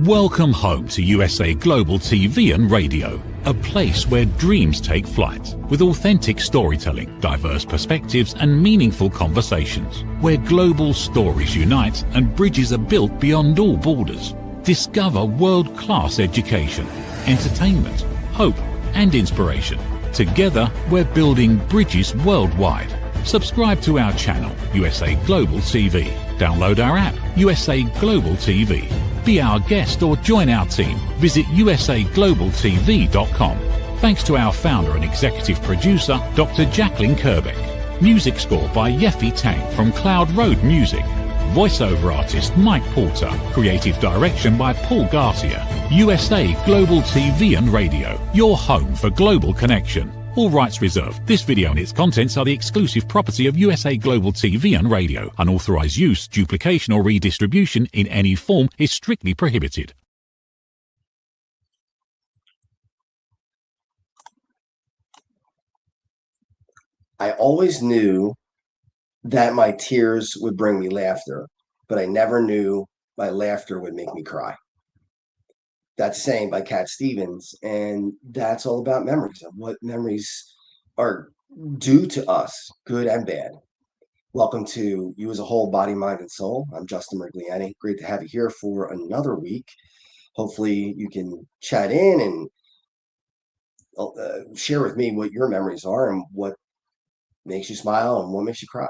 Welcome home to USA Global TV and Radio, a place where dreams take flight, with authentic storytelling, diverse perspectives and meaningful conversations, where global stories unite and bridges are built beyond all borders. Discover world-class education, entertainment, hope and inspiration. Together, we're building bridges worldwide. Subscribe to our channel, USA Global TV. Download our app, USA Global TV. Be our guest or join our team. Visit usaglobaltv.com. Thanks to our founder and executive producer, Dr. Jacalyn Kerbeck. Music score by Yeffy Tang from Cloud Road Music. Voiceover artist Mike Porter. Creative direction by Paul Garcia. USA Global TV and Radio. Your home for global connection. All rights reserved. This video and its contents are the exclusive property of USA Global TV and Radio. Unauthorized use, duplication or redistribution in any form is strictly prohibited. I always knew that my tears would bring me laughter, but I never knew my laughter would make me cry. That's saying by Cat Stevens, and that's all about memories of what memories are due to us, good and bad. Welcome to You as a Whole, Body, Mind, and Soul. I'm Justin Mergliani. Great to have you here for another week. Hopefully you can chat in and share with me what your memories are and what makes you smile and what makes you cry.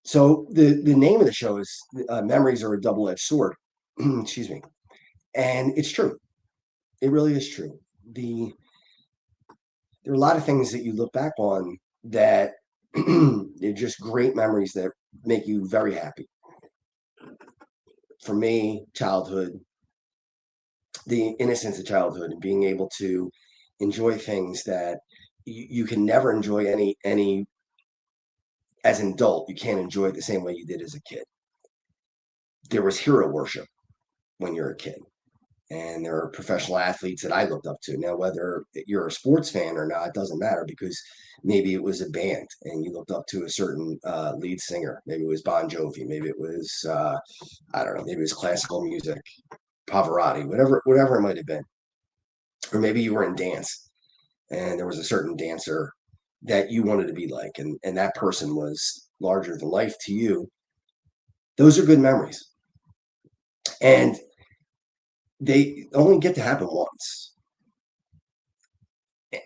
So the name of the show is Memories Are a Double-Edged Sword. Excuse me. And it's true. It really is true. There are a lot of things that you look back on that they're just great memories that make you very happy. For me, childhood, the innocence of childhood and being able to enjoy things that you can never enjoy any as an adult. You can't enjoy it the same way you did as a kid. There was hero worship when you're a kid. And there are professional athletes that I looked up to. Now, whether you're a sports fan or not, it doesn't matter, because maybe it was a band and you looked up to a certain lead singer. Maybe it was Bon Jovi. Maybe it was, I don't know, maybe it was classical music, Pavarotti, whatever it might have been. Or maybe you were in dance and there was a certain dancer that you wanted to be like, and that person was larger than life to you. Those are good memories. And they only get to happen once.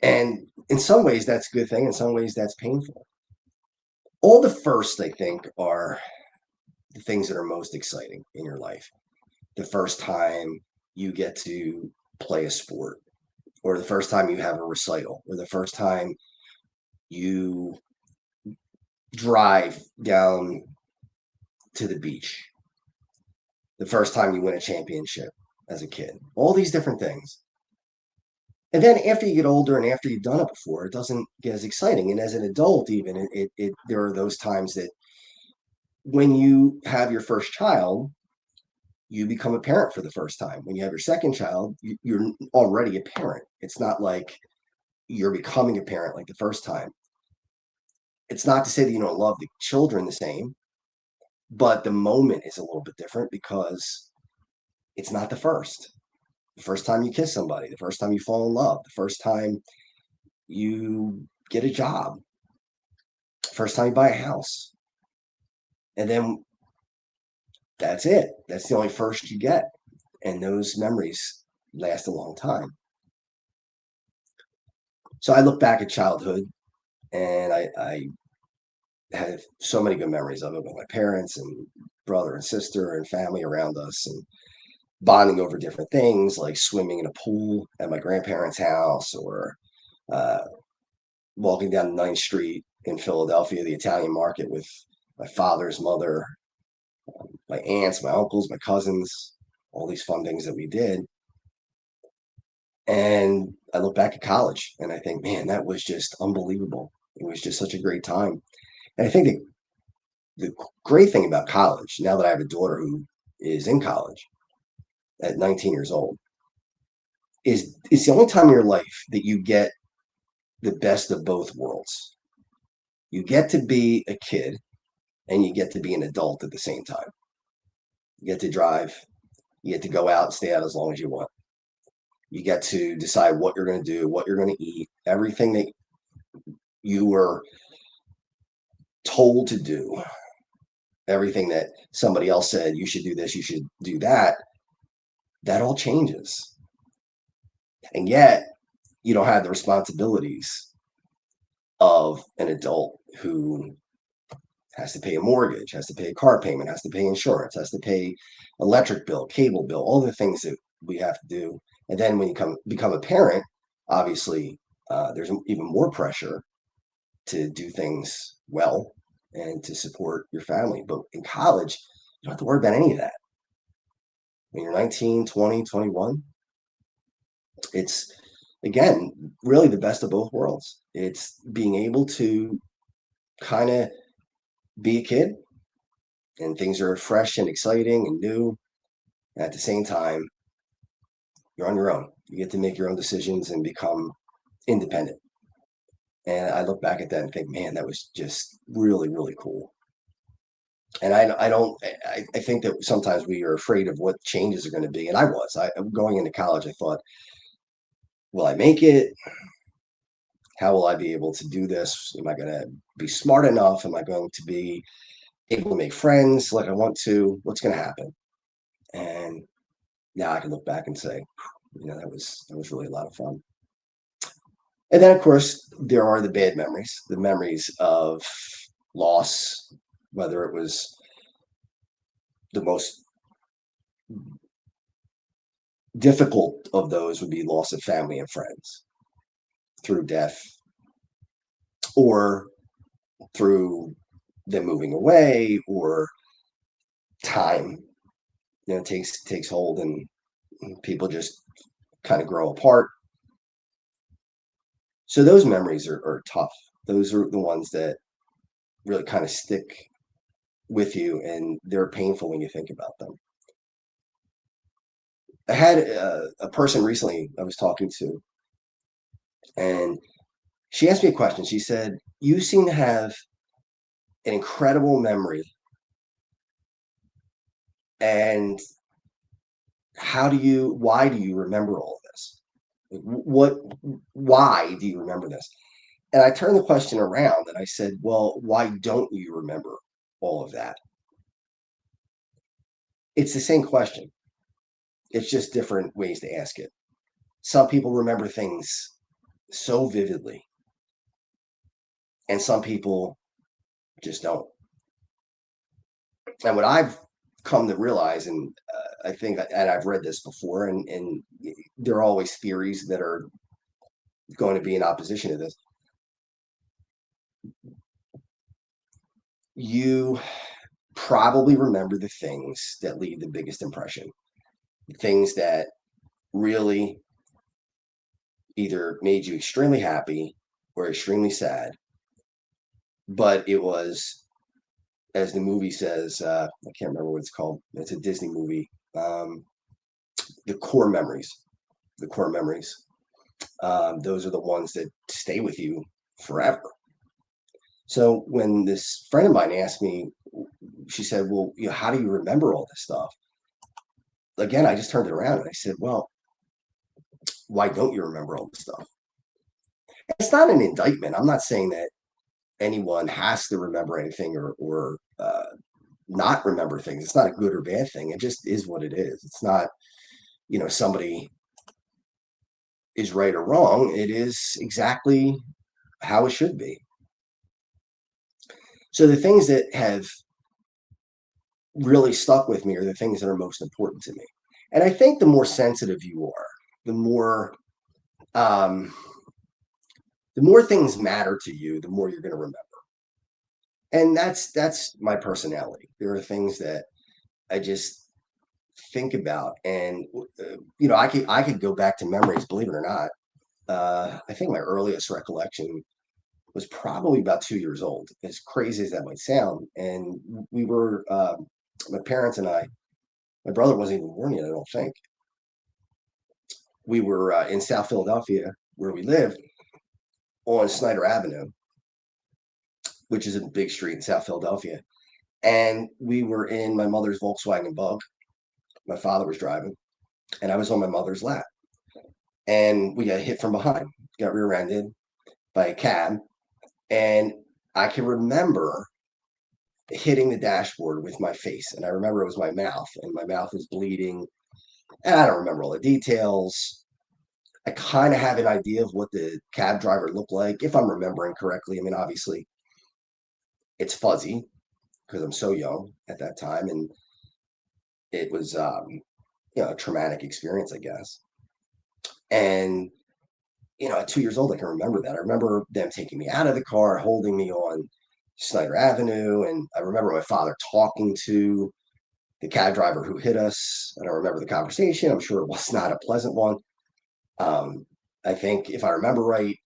And in some ways, that's a good thing. In some ways, that's painful. All the first, I think, are the things that are most exciting in your life. The first time you get to play a sport, or the first time you have a recital, or the first time you drive down to the beach, the first time you win a championship as a kid, all these different things. And then after you get older and after you've done it before, it doesn't get as exciting. And as an adult, even there are those times that when you have your first child, you become a parent for the first time. When you have your second child, you're already a parent. It's not like you're becoming a parent like the first time. It's not to say that you don't love the children the same, but the moment is a little bit different because it's not the first time you kiss somebody, the first time you fall in love, the first time you get a job, first time you buy a house. And then that's it. That's the only first you get. And those memories last a long time. So I look back at childhood and I have so many good memories of it with my parents and brother and sister and family around us, and bonding over different things like swimming in a pool at my grandparents' house, or walking down 9th Street in Philadelphia, the Italian market, with my father's mother, my aunts, my uncles, my cousins, all these fun things that we did. And I look back at college and I think, man, that was just unbelievable. It was just such a great time. And I think the great thing about college, now that I have a daughter who is in college at 19 years old, is it's the only time in your life that you get the best of both worlds. You get to be a kid and you get to be an adult at the same time. You get to drive You get to go out and stay out as long as you want. You get to decide what you're going to do, what you're going to eat, everything that you were told to do, everything that somebody else said you should do this, you should do that, that all changes. And yet, you don't have the responsibilities of an adult who has to pay a mortgage, has to pay a car payment, has to pay insurance, has to pay electric bill, cable bill, all the things that we have to do. And then when you become a parent, obviously, there's even more pressure to do things well and to support your family. But in college, you don't have to worry about any of that. When you're 19, 20, 21, it's, again, really the best of both worlds. It's being able to kind of be a kid, and things are fresh and exciting and new. And at the same time, you're on your own. You get to make your own decisions and become independent. And I look back at that and think, man, that was just really, really cool. And I think that sometimes we are afraid of what changes are going to be. And going into college, I thought, will I make it? How will I be able to do this? Am I going to be smart enough? Am I going to be able to make friends like I want to? What's going to happen? And now I can look back and say, that was really a lot of fun. And then, of course, there are the bad memories, the memories of loss, whether it was the most difficult of those would be loss of family and friends through death or through them moving away or time, takes hold and people just kind of grow apart. So those memories are tough. Those are the ones that really kind of stick with you, and they're painful when you think about them. I had a person recently I was talking to, and she asked me a question. She said, "You seem to have an incredible memory, and why do you remember all of this? Why do you remember this?" And I turned the question around and I said, "Well, why don't you remember all of that?" It's the same question. It's just different ways to ask it. Some people remember things so vividly, and some people just don't. And what I've come to realize, and I think, and I've read this before, and there are always theories that are going to be in opposition to this. You probably remember the things that leave the biggest impression, the things that really either made you extremely happy or extremely sad. But it was, as the movie says, I can't remember what it's called. It's a Disney movie. The core memories. The core memories. Those are the ones that stay with you forever. So when this friend of mine asked me, she said, "Well, how do you remember all this stuff?" Again, I just turned it around and I said, "Well, why don't you remember all this stuff?" It's not an indictment. I'm not saying that anyone has to remember anything or not remember things. It's not a good or bad thing. It just is what it is. It's not, somebody is right or wrong. It is exactly how it should be. So the things that have really stuck with me are the things that are most important to me. And I think the more sensitive you are, the more um, things matter to you, the more you're going to remember. And that's my personality. There are things that I just think about, and I could go back to memories, believe it or not. I think my earliest recollection was probably about 2 years old, as crazy as that might sound. And we were, my parents and I, my brother wasn't even born yet, I don't think. We were in South Philadelphia, where we lived, on Snyder Avenue, which is a big street in South Philadelphia. And we were in my mother's Volkswagen Bug, My father was driving, and I was on my mother's lap, and we got hit from behind, got rear-ended by a cab, and I can remember hitting the dashboard with my face, and I remember it was my mouth, and my mouth was bleeding, and I don't remember all the details. I kind of have an idea of what the cab driver looked like, if I'm remembering correctly. I mean, obviously, it's fuzzy because I'm so young at that time, and it was, a traumatic experience, I guess. And at 2 years old, I can remember that. I remember them taking me out of the car, holding me on Snyder Avenue, and I remember my father talking to the cab driver who hit us. I don't remember the conversation. I'm sure it was not a pleasant one. I think if I remember right,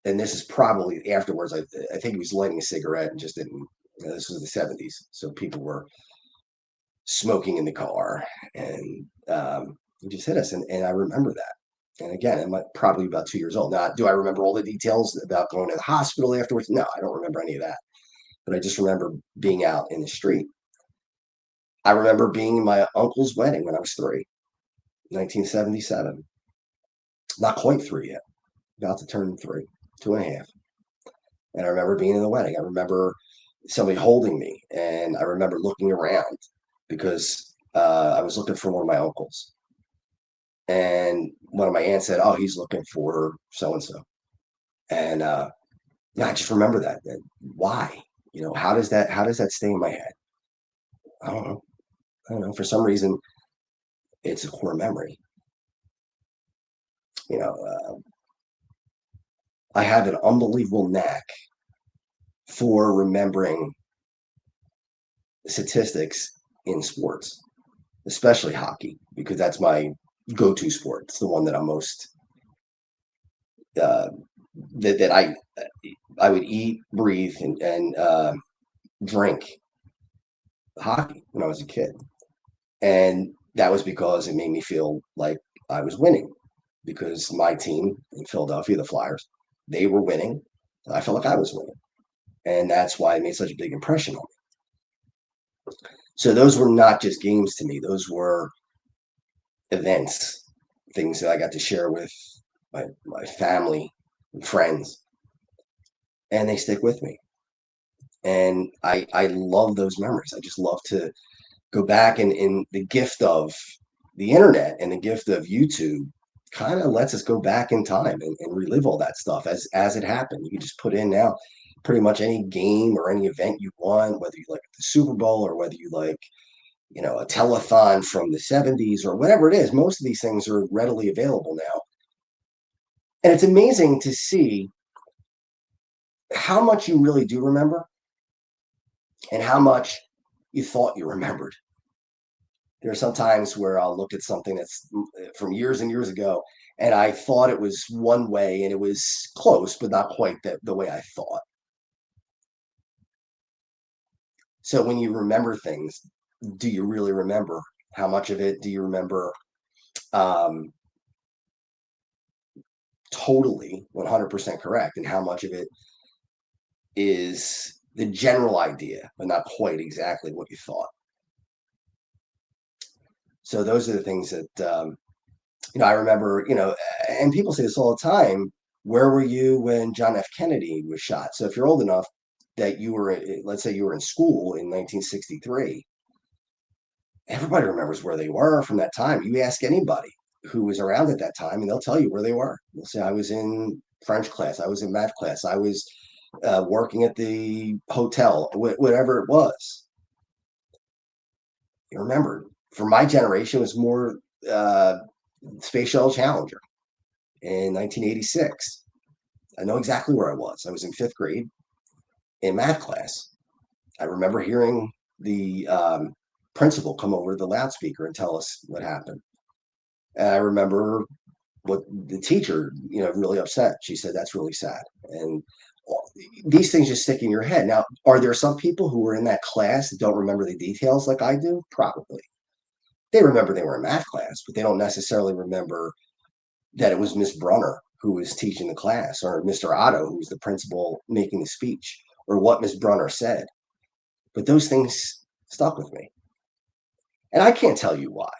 and this is probably afterwards, I think he was lighting a cigarette and just didn't. This was the 70s, so people were smoking in the car, and he just hit us, and I remember that. And again, I'm probably about 2 years old. Now, do I remember all the details about going to the hospital afterwards? No, I don't remember any of that. But I just remember being out in the street. I remember being in my uncle's wedding when I was 3, 1977. Not quite 3 yet, about to turn 3, 2.5. And I remember being in the wedding. I remember somebody holding me, and I remember looking around because I was looking for one of my uncles. And one of my aunts said, "Oh, he's looking for so and so." And yeah, I just remember that. Why? How does that stay in my head? I don't know. I don't know. For some reason, it's a core memory. You know, I have an unbelievable knack for remembering statistics in sports, especially hockey, because that's my go-to sport. It's the one that I'm most uh, that I would eat, breathe, and drink hockey when I was a kid, and that was because it made me feel like I was winning. Because my team in Philadelphia, the Flyers, they were winning. I felt like I was winning, and that's why it made such a big impression on me. So those were not just games to me; those were events, things that I got to share with my family and friends, and they stick with me. And I love those memories. I just love to go back, and the gift of the internet and the gift of YouTube kind of lets us go back in time and relive all that stuff as it happened. You can just put in now pretty much any game or any event you want, whether you like the Super Bowl or whether you like, a telethon from the 70s or whatever it is. Most of these things are readily available now. And it's amazing to see how much you really do remember and how much you thought you remembered. There are some times where I'll look at something that's from years and years ago, and I thought it was one way and it was close, but not quite the way I thought. So when you remember things, do you really remember? How much of it do you remember um, totally 100% correct? And how much of it is the general idea, but not quite exactly what you thought? So those are the things that I remember, and people say this all the time. Where were you when John F. Kennedy was shot? So if you're old enough that you were, let's say you were in school in 1963, everybody remembers where they were from that time. You ask anybody who was around at that time, and they'll tell you where they were. They'll say, I was in French class, I was in math class, I was working at the hotel, whatever it was. You remembered. For my generation, it was more uh, Space Shuttle Challenger in 1986. I know exactly where I was. I was in 5th grade in math class. I remember hearing the principal come over the loudspeaker and tell us what happened. And I remember what the teacher, really upset. She said, "That's really sad." And these things just stick in your head. Now, are there some people who were in that class that don't remember the details like I do? Probably. They remember they were in math class, but they don't necessarily remember that it was Miss Brunner who was teaching the class, or Mr. Otto, who was the principal making the speech, or what Miss Brunner said. But those things stuck with me. And I can't tell you why.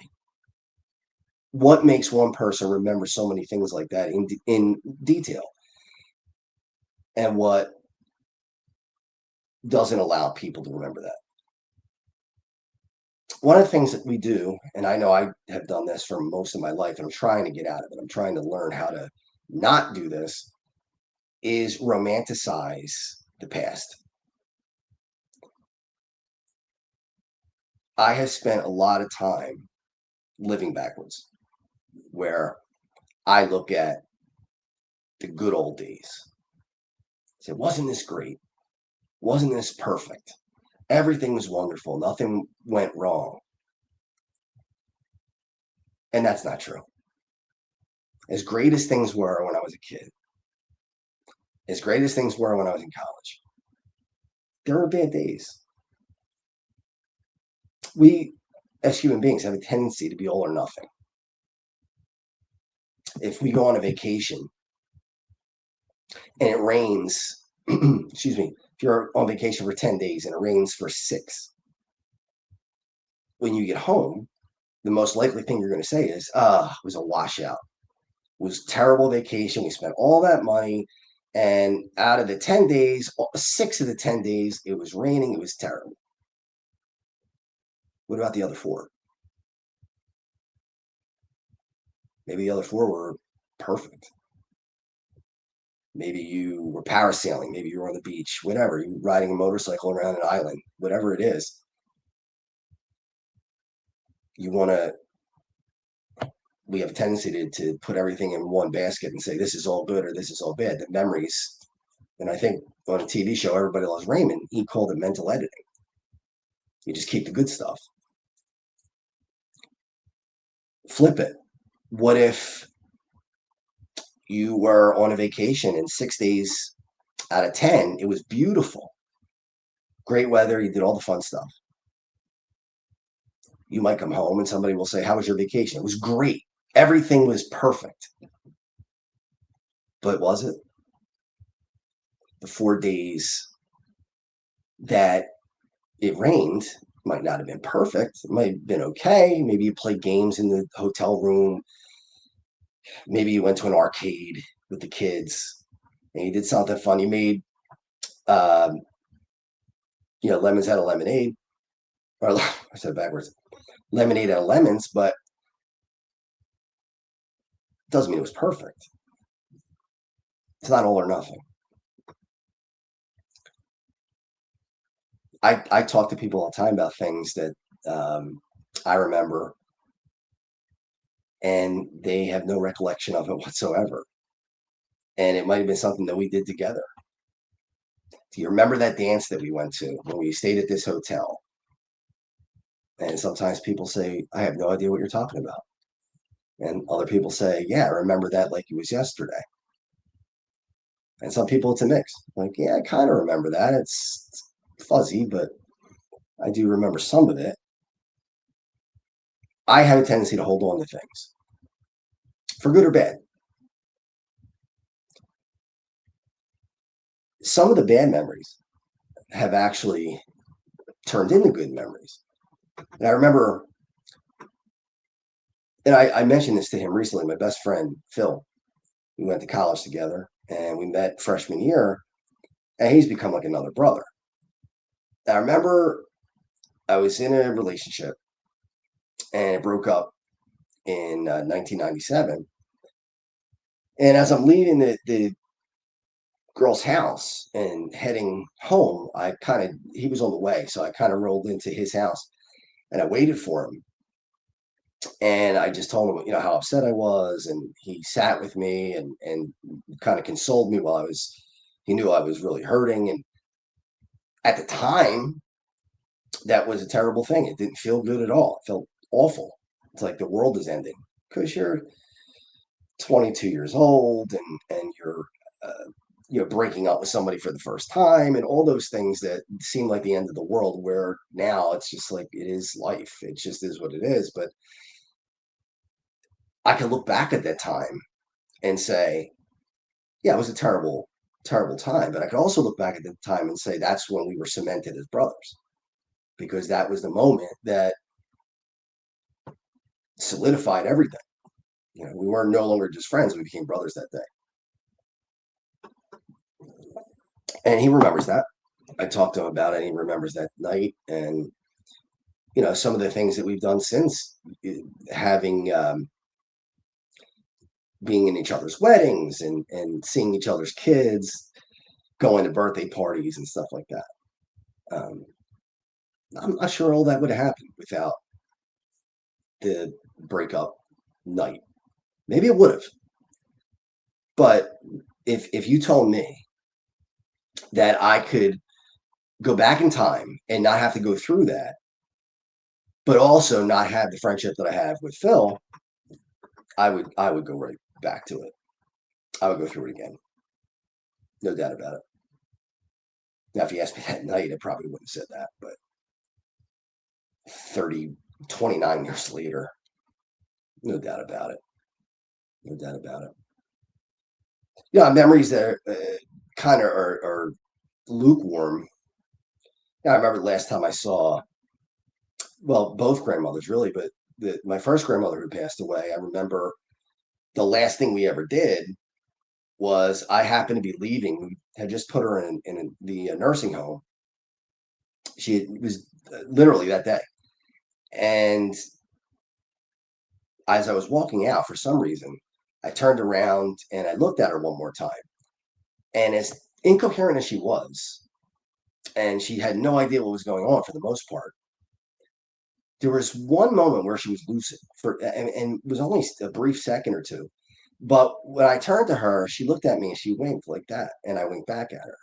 what makes one person remember so many things like that in detail, and what doesn't allow people to remember that. One of the things that we do, and I know I have done this for most of my life, and I'm trying to get out of it, I'm trying to learn how to not do this, is romanticize the past. I have spent a lot of time living backwards, where I look at the good old days. Say, wasn't this great? Wasn't this perfect? Everything was wonderful. Nothing went wrong. And that's not true. As great as things were when I was a kid, as great as things were when I was in college, there were bad days. We, as human beings, have a tendency to be all or nothing. If we go on a vacation and it rains, excuse me, if you're on vacation for 10 days and it rains for 6, when you get home, the most likely thing you're going to say is, it was a washout. It was a terrible vacation. We spent all that money. And out of the 10 days, 6 of the 10 days, it was raining. It was terrible. What about the other 4? Maybe the other 4 were perfect. Maybe you were parasailing. Maybe you were on the beach, whatever. You were riding a motorcycle around an island, whatever it is. We have a tendency to put everything in one basket and say, this is all good or this is all bad. The memories, and I think on a TV show, Everybody Loves Raymond, he called it mental editing. You just keep the good stuff. Flip it. What if you were on a vacation and 6 days out of 10, it was beautiful, great weather, you did all the fun stuff. You might come home and somebody will say, how was your vacation? It was great. Everything was perfect. But was it? The 4 days that it rained might not have been perfect. It might have been okay. Maybe you played games in the hotel room. Maybe you went to an arcade with the kids and you did something fun. You made, lemons out of lemonade, or I said it backwards, lemonade out of lemons, but it doesn't mean it was perfect. It's not all or nothing. I talk to people all the time about things that I remember, and they have no recollection of it whatsoever. And it might have been something that we did together. Do you remember that dance that we went to when we stayed at this hotel? And sometimes people say, I have no idea what you're talking about. And other people say, yeah, I remember that like it was yesterday. And some people, it's a mix. Like, yeah, I kind of remember that. It's fuzzy, but I do remember some of it. I have a tendency to hold on to things, for good or bad. Some of the bad memories have actually turned into good memories. And I remember, and I mentioned this to him recently, my best friend, Phil. We went to college together and we met freshman year, and he's become like another brother. I remember I was in a relationship and it broke up in 1997. And as I'm leaving the girl's house and heading home, he was on the way. So I kind of rolled into his house and I waited for him. And I just told him, how upset I was. And he sat with me and kind of consoled me while he knew I was really hurting. And at the time, that was a terrible thing. It didn't feel good at all. It felt awful. It's like the world is ending because you're 22 years old and you're breaking up with somebody for the first time and all those things that seem like the end of the world, where now it's just like it is life. It just is what it is. But I can look back at that time and say, yeah, it was a terrible, terrible time. But I could also look back at the time and say that's when we were cemented as brothers, because that was the moment that solidified everything. We were no longer just friends. We became brothers that day. And he remembers that. I talked to him about it, and he remembers that night. And, some of the things that we've done since, having, being in each other's weddings and seeing each other's kids, going to birthday parties and stuff like that. I'm not sure all that would have happened without the breakup night. Maybe it would have. But if you told me that I could go back in time and not have to go through that, but also not have the friendship that I have with Phil, I would go right back to it. I would go through it again. No doubt about it. Now, if you asked me that night, I probably wouldn't have said that, but 29 years later, no doubt about it. No doubt about it. Yeah, memories that kind of are lukewarm. Yeah, I remember the last time I saw, well, both grandmothers really, but my first grandmother who passed away, I remember the last thing we ever did was I happened to be leaving. We had just put her in the nursing home. She was literally that day. And as I was walking out, for some reason, I turned around and I looked at her one more time. And as incoherent as she was, and she had no idea what was going on for the most part, there was one moment where she was lucid and it was only a brief second or two. But when I turned to her, she looked at me and she winked like that, and I winked back at her.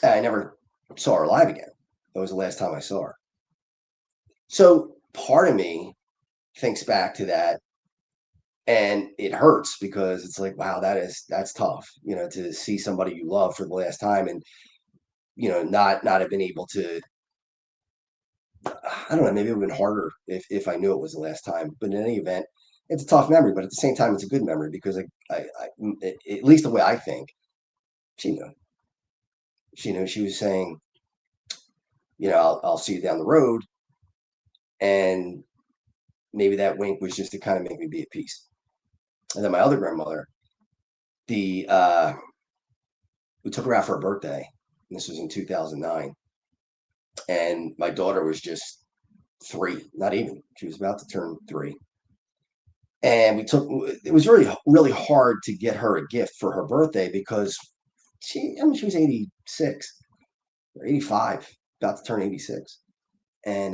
And I never saw her alive again. That was the last time I saw her. So part of me thinks back to that, and it hurts because it's like, wow, that's tough, to see somebody you love for the last time, and not have been able to. I don't know, maybe it would have been harder if I knew it was the last time. But in any event, it's a tough memory, but at the same time, it's a good memory because at least the way I think, she knew. She knew. She was saying, I'll see you down the road, and maybe that wink was just to kind of make me be at peace. And then my other grandmother, the we took her out for her birthday. And this was in 2009, and my daughter was just 3, not even. She was about to turn 3. And it was really, really hard to get her a gift for her birthday because she was 86 or 85, about to turn 86. And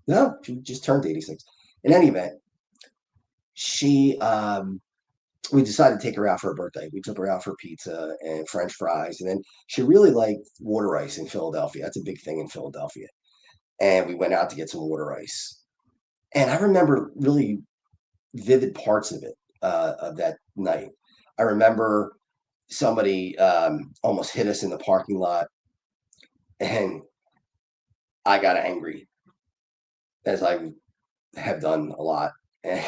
no, she just turned 86. In any event, we decided to take her out for her birthday. We took her out for pizza and French fries. And then she really liked water ice in Philadelphia. That's a big thing in Philadelphia. And we went out to get some water ice. And I remember really vivid parts of it, of that night. I remember somebody almost hit us in the parking lot, and I got angry, as I have done a lot. And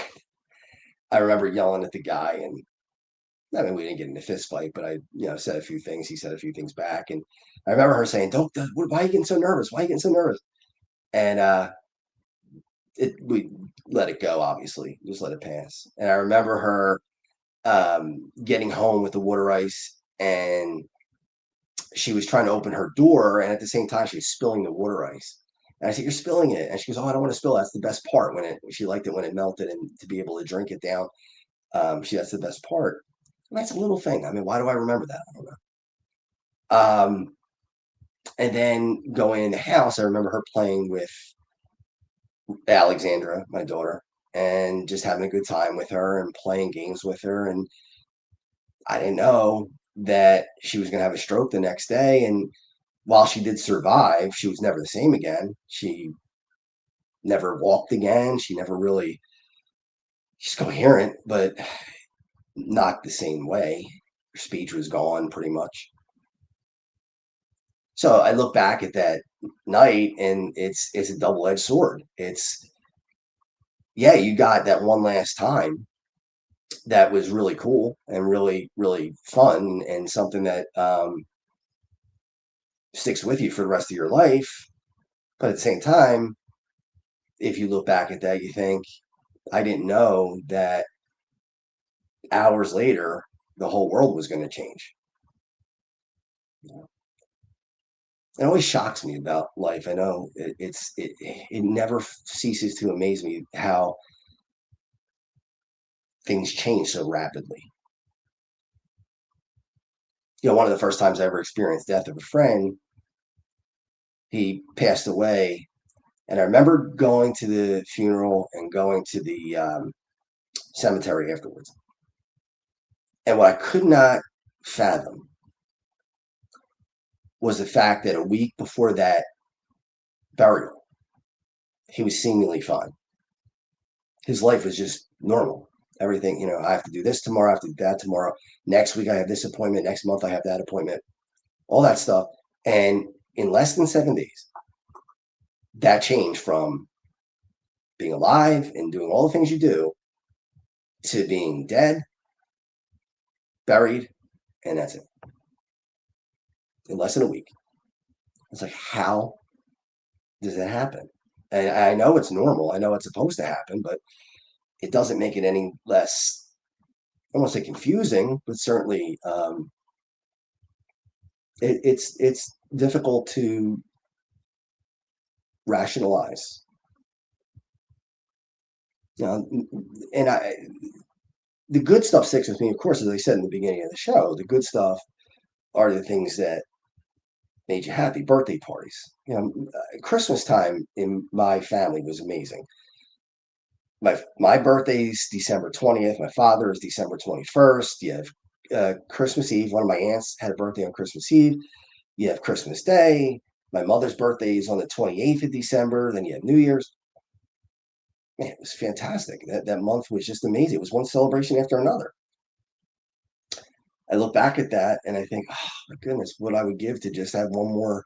I remember yelling at the guy, and I mean, we didn't get in a fist fight, but I, said a few things. He said a few things back, and I remember her saying, "Don't, why are you getting so nervous? Why are you getting so nervous?" And we let it go. Obviously, just let it pass. And I remember her getting home with the water ice, and she was trying to open her door, and at the same time, she was spilling the water ice. And I said, "You're spilling it." And she goes, "Oh, I don't want to spill. That's the best part she liked it when it melted and to be able to drink it down. That's the best part." And that's a little thing. I mean, why do I remember that? I don't know. And then going in the house, I remember her playing with Alexandra, my daughter, and just having a good time with her and playing games with her. And I didn't know that she was going to have a stroke the next day. And while she did survive, she was never the same again. She never walked again. She's coherent, but not the same way. Her speech was gone pretty much. So I look back at that night, and it's a double-edged sword. Yeah, you got that one last time that was really cool and really, really fun, and something that sticks with you for the rest of your life. But at the same time, if you look back at that, you think, I didn't know that hours later, the whole world was going to change. It always shocks me about life. I know it never ceases to amaze me how things change so rapidly. One of the first times I ever experienced death of a friend, he passed away, and I remember going to the funeral and going to the cemetery afterwards. And what I could not fathom was the fact that a week before that burial, he was seemingly fine. His life was just normal. Everything, I have to do this tomorrow, I have to do that tomorrow. Next week, I have this appointment. Next month, I have that appointment, all that stuff. And in less than 7 days, that changed from being alive and doing all the things you do to being dead, buried, and that's it. In less than a week. It's like, how does that happen? And I know it's normal. I know it's supposed to happen, but it doesn't make it any less, I don't want to say confusing, but certainly it's difficult to rationalize. And the good stuff sticks with me, of course, as I said in the beginning of the show. The good stuff are the things that made you happy. Birthday parties. Christmas time in my family was amazing. My birthday's December 20th. My father is December 21st. You have Christmas Eve. One of my aunts had a birthday on Christmas Eve. You have Christmas Day. My mother's birthday is on the 28th of December. Then you have New Year's. Man, it was fantastic. That month was just amazing. It was one celebration after another. I look back at that and I think, oh my goodness, what I would give to just have one more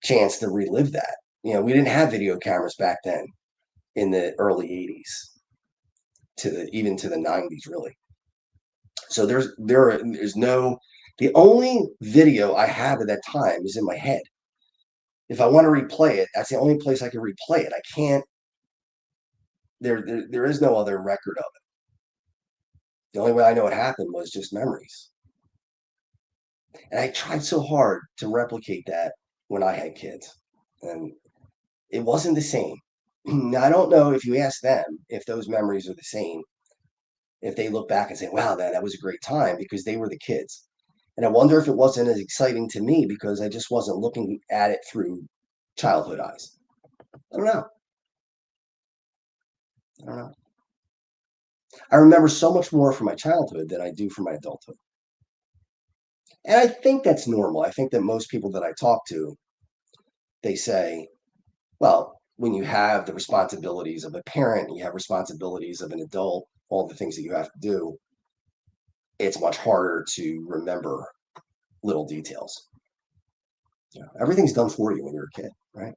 chance to relive that. We didn't have video cameras back then in the early 80s even to the 90s, really. So there's no, the only video I have at that time is in my head. If I want to replay it, that's the only place I can replay it. I can't, there is no other record of it. The only way I know it happened was just memories. And I tried so hard to replicate that when I had kids, and it wasn't the same. Now, I don't know if you ask them if those memories are the same, if they look back and say, wow, that was a great time, because they were the kids. And I wonder if it wasn't as exciting to me because I just wasn't looking at it through childhood eyes. I don't know. I don't know. I remember so much more from my childhood than I do from my adulthood. And I think that's normal. I think that most people that I talk to, they say, well, when you have the responsibilities of a parent, you have responsibilities of an adult, all the things that you have to do, it's much harder to remember little details. Everything's done for you when you're a kid, right?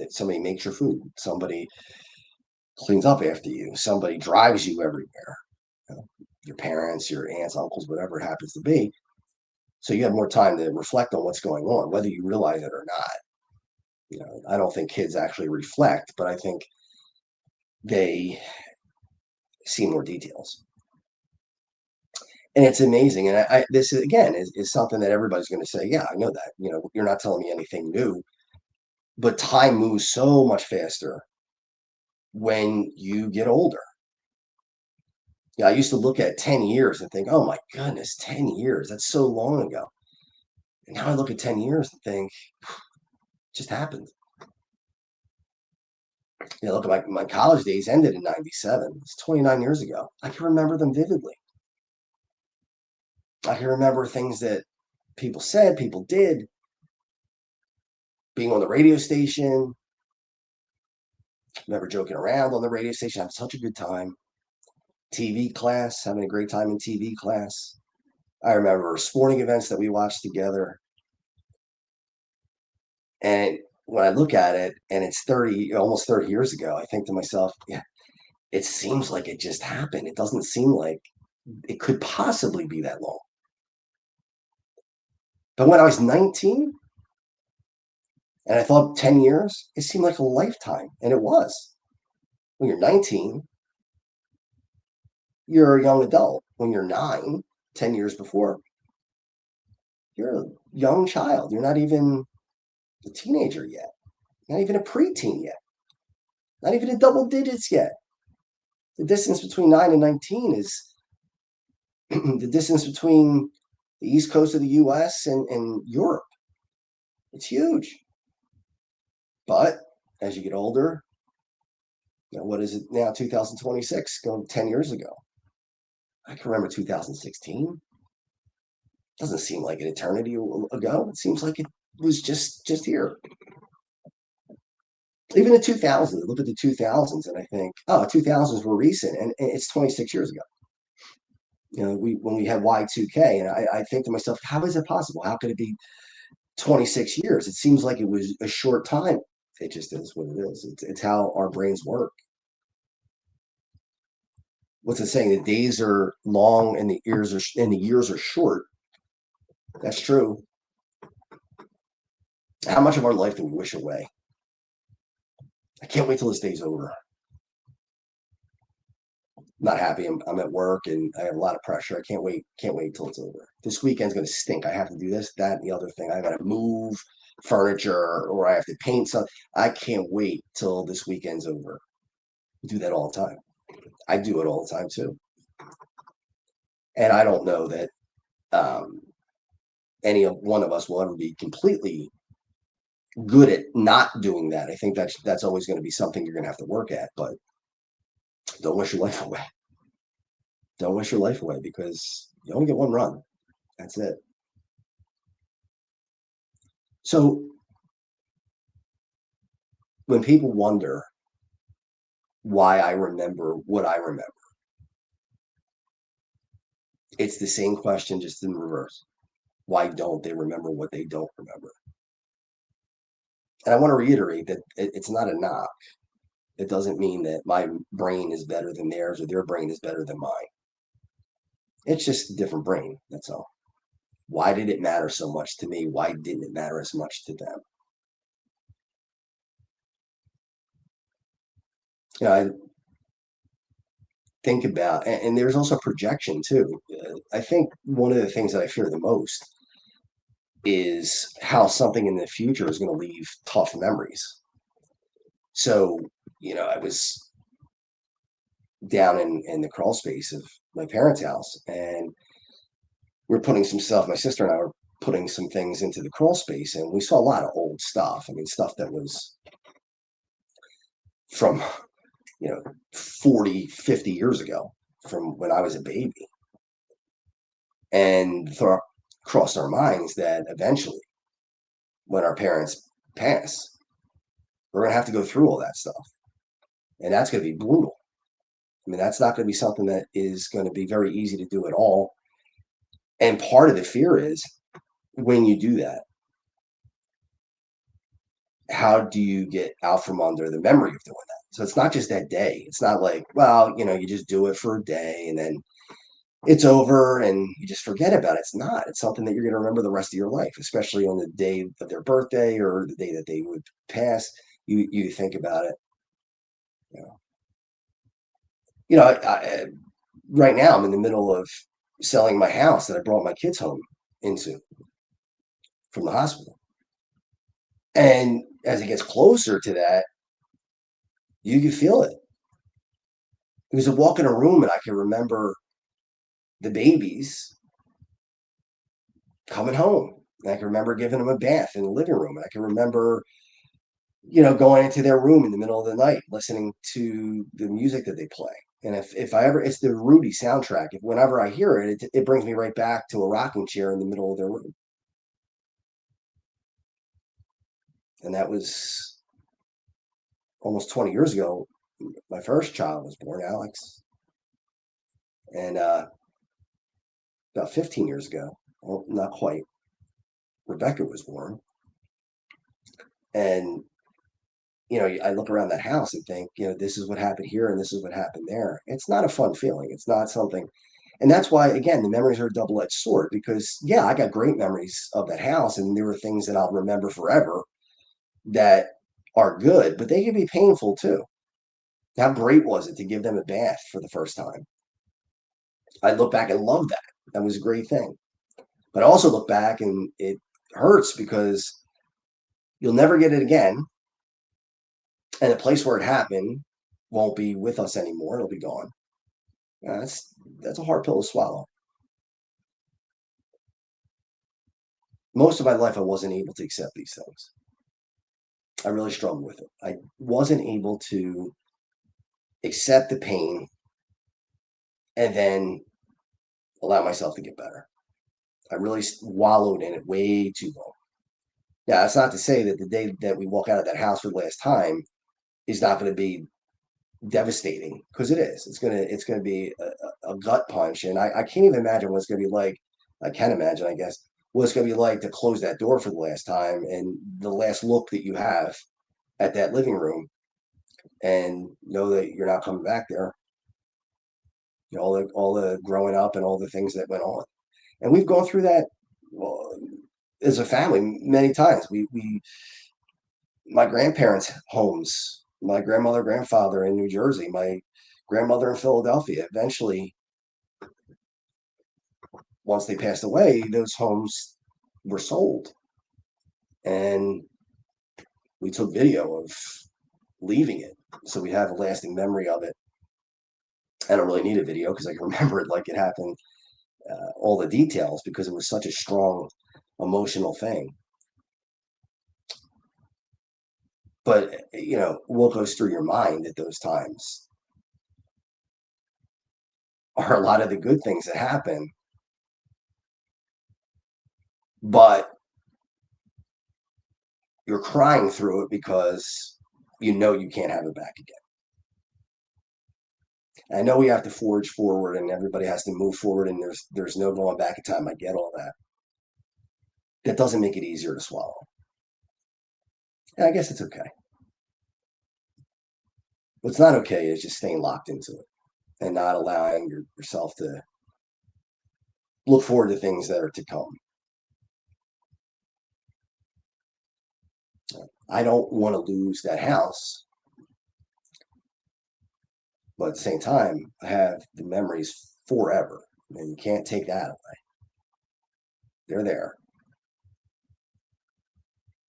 Somebody makes your food, somebody cleans up after you, somebody drives you everywhere. Your parents, your aunts, uncles, whatever it happens to be. So you have more time to reflect on what's going on, whether you realize it or not. I don't think kids actually reflect, but I think they see more details. And it's amazing. And this is, again, is something that everybody's going to say, yeah, I know that. You're not telling me anything new. But time moves so much faster when you get older. I used to look at 10 years and think, oh my goodness, 10 years. That's so long ago. And now I look at 10 years and think, it just happened. Look at my college days ended in 97. It's 29 years ago. I can remember them vividly. I can remember things that people said, people did, being on the radio station. I remember joking around on the radio station, having such a good time. TV class, having a great time in TV class. I remember sporting events that we watched together. And when I look at it and it's almost 30 years ago, I think to myself, yeah, it seems like it just happened. It doesn't seem like it could possibly be that long. But when I was 19 and I thought 10 years, it seemed like a lifetime. And it was. When you're 19, you're a young adult. When you're 9, 10 years before, you're a young child. You're not even a teenager yet, not even a preteen yet, not even in double digits yet. The distance between 9 and 19 is the distance between the East Coast of the US and Europe. It's huge. But as you get older, what is it now, 2026, going 10 years ago? I can remember 2016. Doesn't seem like an eternity ago. It seems like it was just here. Even the 2000s, look at the 2000s, and I think, oh, 2000s were recent, and it's 26 years ago. When we had Y2K, and I think to myself, how is it possible? How could it be 26 years? It seems like it was a short time. It just is what it is. It's how our brains work. What's it saying? The days are long and the years are short. That's true. How much of our life do we wish away? I can't wait till this day's over. I'm not happy. I'm at work and I have a lot of pressure. I can't wait. Can't wait till it's over. This weekend's gonna stink. I have to do this, that, and the other thing. I gotta move furniture or I have to paint something. I can't wait till this weekend's over. I do that all the time. I do it all the time too. And I don't know that um, any of one of us will ever be completely good at not doing that. I think that's always going to be something you're going to have to work at. But don't wish your life away. Don't wish your life away because you only get one run. That's it. So when people wonder why I remember what I remember, it's the same question, just in reverse. Why don't they remember what they don't remember? And I want to reiterate that it's not a knock. It doesn't mean that my brain is better than theirs or their brain is better than mine. It's just a different brain. That's all. Why did it matter so much to me? Why didn't it matter as much to them? I think about, and there's also projection too. I think one of the things that I fear the most is how something in the future is going to leave tough memories. So, I was down in the crawl space of my parents' house, and we're putting some stuff. My sister and I were putting some things into the crawl space, and we saw a lot of old stuff. I mean, stuff that was from 40, 50 years ago, from when I was a baby. And crossed our minds that eventually, when our parents pass, we're going to have to go through all that stuff. And that's going to be brutal. I mean, that's not going to be something that is going to be very easy to do at all. And part of the fear is when you do that, how do you get out from under the memory of doing that? So it's not just that day. It's not like, well, you just do it for a day and then it's over and you just forget about it. It's not. It's something that you're going to remember the rest of your life, especially on the day of their birthday or the day that they would pass. You think about it. You know, right now I'm in the middle of selling my house that I brought my kids home into from the hospital. And as it gets closer to that, you can feel it. Because I walk in a room and I can remember the babies coming home. And I can remember giving them a bath in the living room. And I can remember, going into their room in the middle of the night, listening to the music that they play. And if I ever, it's the Rudy soundtrack. Whenever I hear it, it brings me right back to a rocking chair in the middle of their room. And that was almost 20 years ago. My first child was born, Alex. And about 15 years ago, well, not quite, Rebecca was born. And, I look around that house and think, this is what happened here and this is what happened there. It's not a fun feeling. It's not something. And that's why, again, the memories are a double-edged sword because, yeah, I got great memories of that house and there were things that I'll remember forever that are good, but they can be painful too. How great was it to give them a bath for the first time? I look back and love that. That was a great thing. But I also look back and it hurts because you'll never get it again. And the place where it happened won't be with us anymore. It'll be gone. That's a hard pill to swallow. Most of my life, I wasn't able to accept these things. I really struggled with it. I wasn't able to accept the pain and then allow myself to get better. I really wallowed in it way too long. Now, that's not to say that the day that we walk out of that house for the last time is not going to be devastating, because it is. It's gonna be a gut punch, and I can't even imagine what it's gonna be like. I can imagine, I guess, what it's gonna be like to close that door for the last time, and the last look that you have at that living room, and know that you're not coming back there. You know, all the growing up and all the things that went on, and we've gone through that, well, as a family many times. We My grandparents' homes, my grandmother, grandfather in New Jersey, my grandmother in Philadelphia. Eventually, once they passed away, those homes were sold. And we took video of leaving it. So we have a lasting memory of it. I don't really need a video because I can remember it like it happened, all the details, because it was such a strong emotional thing. But, what goes through your mind at those times are a lot of the good things that happen, but you're crying through it because you know you can't have it back again. And I know we have to forge forward and everybody has to move forward and there's no going back in time. I get all that. That doesn't make it easier to swallow. And I guess it's okay. What's not okay is just staying locked into it and not allowing yourself to look forward to things that are to come. I don't want to lose that house, but at the same time, I have the memories forever, and you can't take that away. They're there.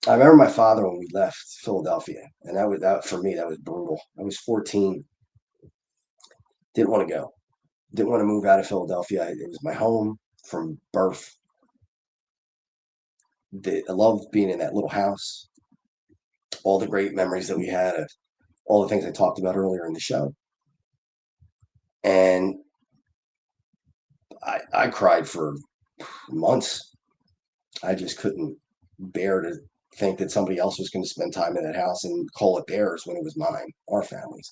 I remember my father when we left Philadelphia, and that for me, that was brutal. I was 14, didn't want to go, didn't want to move out of Philadelphia. It was my home from birth. I loved being in that little house, all the great memories that we had of all the things I talked about earlier in the show. And I cried for months. I just couldn't bear to think that somebody else was going to spend time in that house and call it theirs when it was mine, our family's.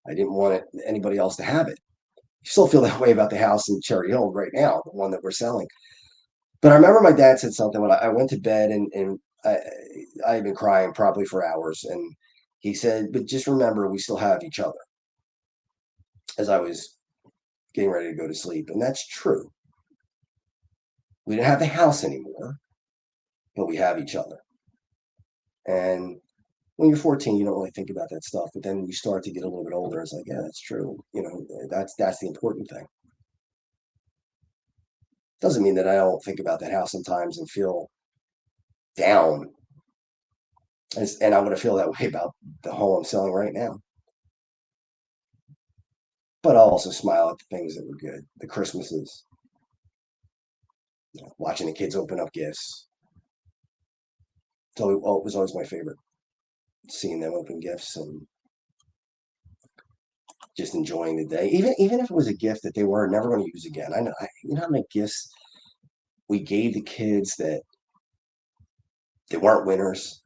I didn't want anybody else to have it. You still feel that way about the house in Cherry Hill right now, the one that we're selling. But I remember my dad said something when I went to bed, and I had been crying probably for hours. And he said, but just remember, we still have each other, as I was getting ready to go to sleep. And that's true. We didn't have the house anymore, but we have each other. And when you're 14, you don't really think about that stuff. But then when you start to get a little bit older, it's like, yeah, that's true. That's the important thing. Doesn't mean that I don't think about that house sometimes and feel down. And I'm going to feel that way about the home I'm selling right now. But I'll also smile at the things that were good. The Christmases, watching the kids open up gifts. So it was always my favorite, seeing them open gifts and just enjoying the day. Even if it was a gift that they were never going to use again. I know, how many gifts we gave the kids that they weren't winners,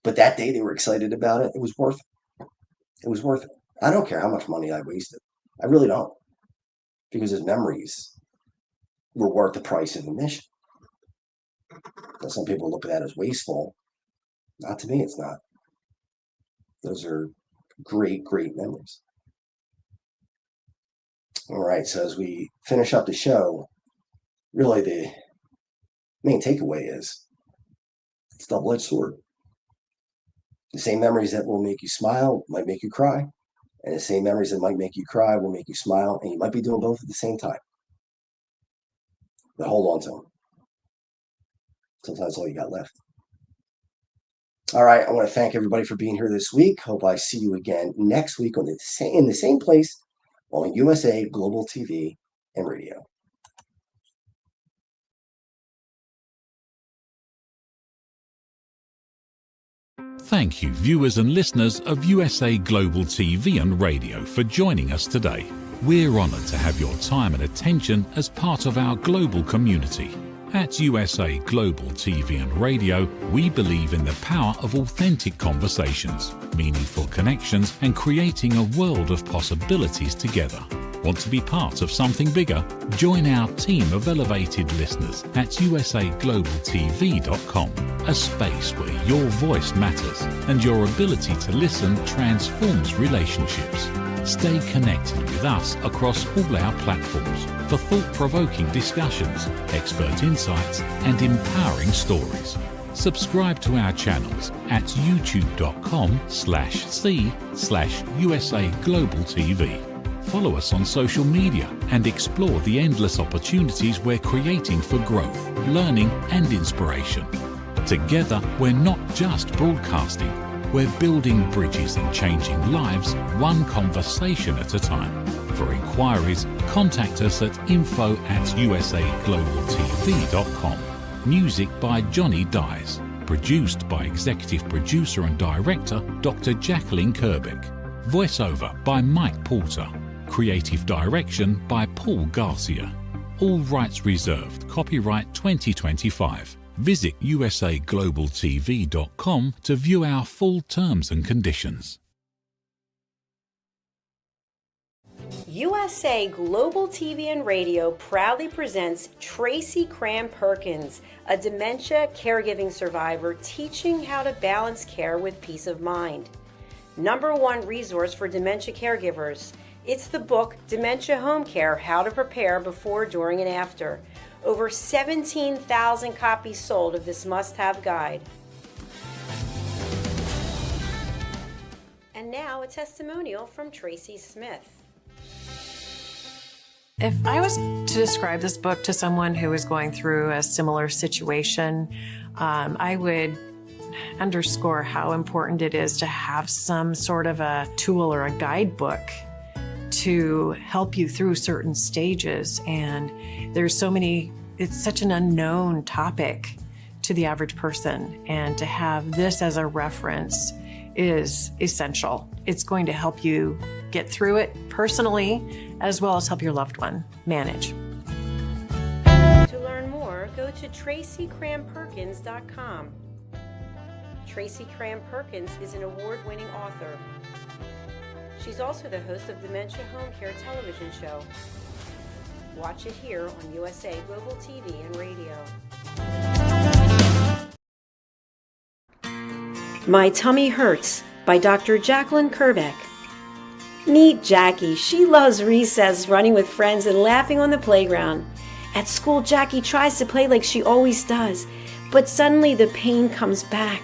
but that day they were excited about it. It was worth it. It was worth it. I don't care how much money I wasted. I really don't, because his memories were worth the price of admission. Now, some people look at that as wasteful. Not to me, it's not. Those are great, great memories. All right, so as we finish up the show, really the main takeaway is it's double-edged sword. The same memories that will make you smile might make you cry. And the same memories that might make you cry will make you smile, and you might be doing both at the same time. But hold on to them. Sometimes all you got left. All right, I want to thank everybody for being here this week. Hope I see you again next week in the same place on USA Global TV and Radio. Thank you, viewers and listeners of USA Global TV and Radio, for joining us today. We're honoured to have your time and attention as part of our global community. At USA Global TV and Radio, we believe in the power of authentic conversations, meaningful connections, and creating a world of possibilities together. Want to be part of something bigger? Join our team of elevated listeners at usaglobaltv.com, a space where your voice matters and your ability to listen transforms relationships. Stay connected with us across all our platforms for thought-provoking discussions, expert insights, and empowering stories. Subscribe to our channels at youtube.com/c/USA Global TV. Follow us on social media and explore the endless opportunities we're creating for growth, learning, and inspiration. Together, we're not just broadcasting, we're building bridges and changing lives one conversation at a time. For inquiries, contact us at info@usaglobaltv.com. Music by Johnny Dies. Produced by Executive Producer and Director Dr. Jacalyn Kerbeck. Voiceover by Mike Porter. Creative Direction by Paul Garcia. All rights reserved. Copyright 2025. Visit usaglobaltv.com to view our full terms and conditions. USA Global TV and Radio proudly presents Tracy Cram Perkins, a dementia caregiving survivor teaching how to balance care with peace of mind. #1 resource for dementia caregivers. It's the book Dementia Home Care: How to Prepare Before, During, and After. Over 17,000 copies sold of this must-have guide. And now a testimonial from Tracy Smith. If I was to describe this book to someone who is going through a similar situation, I would underscore how important it is to have some sort of a tool or a guidebook to help you through certain stages. And there's so many, it's such an unknown topic to the average person. And to have this as a reference is essential. It's going to help you get through it personally, as well as help your loved one manage. To learn more, go to tracycramperkins.com. Tracy Cram Perkins is an award-winning author. She's also the host of Dementia Home Care television show. Watch it here on USA Global TV and Radio. My Tummy Hurts by Dr. Jacalyn Kerbeck. Meet Jackie. She loves recess, running with friends and laughing on the playground. At school, Jackie tries to play like she always does, but suddenly the pain comes back.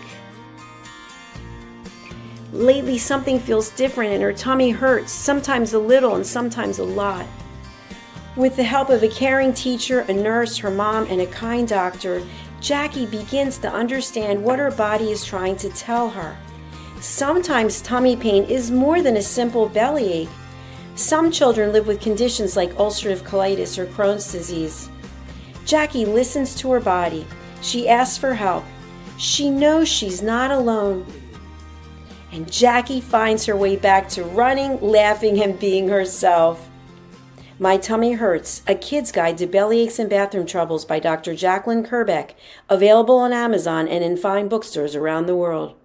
Lately, something feels different and her tummy hurts, sometimes a little and sometimes a lot. With the help of a caring teacher, a nurse, her mom, and a kind doctor, Jackie begins to understand what her body is trying to tell her. Sometimes tummy pain is more than a simple bellyache. Some children live with conditions like ulcerative colitis or Crohn's disease. Jackie listens to her body. She asks for help. She knows she's not alone. And Jackie finds her way back to running, laughing, and being herself. My Tummy Hurts, a kid's guide to bellyaches and bathroom troubles by Dr. Jacalyn Kerbeck, available on Amazon and in fine bookstores around the world.